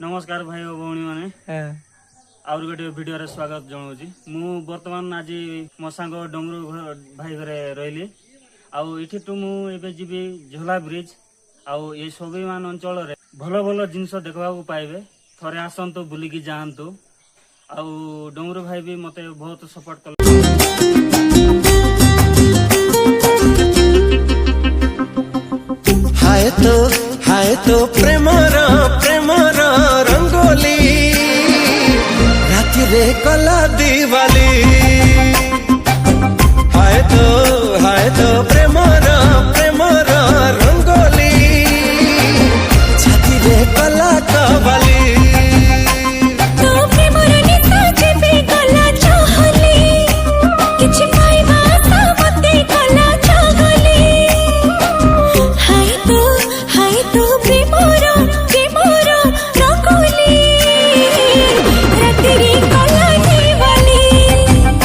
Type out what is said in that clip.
नमस्कार भाई और भौणी मैंने आउर गोटे वीडियो रे स्वागत जनाऊँगी। मु बर्तमान आज मो सांग डमरू भाई घरे रही आठी तो मुझे जीवी झोला ब्रिज आउ ये स्वाभिमान अंचल भल भल जिनस देखा पाइबे थरे आसतु बुलिकी जातु आउ डमरू भाई भी मते बहुत सपोर्ट कले। हाय तो प्रेमर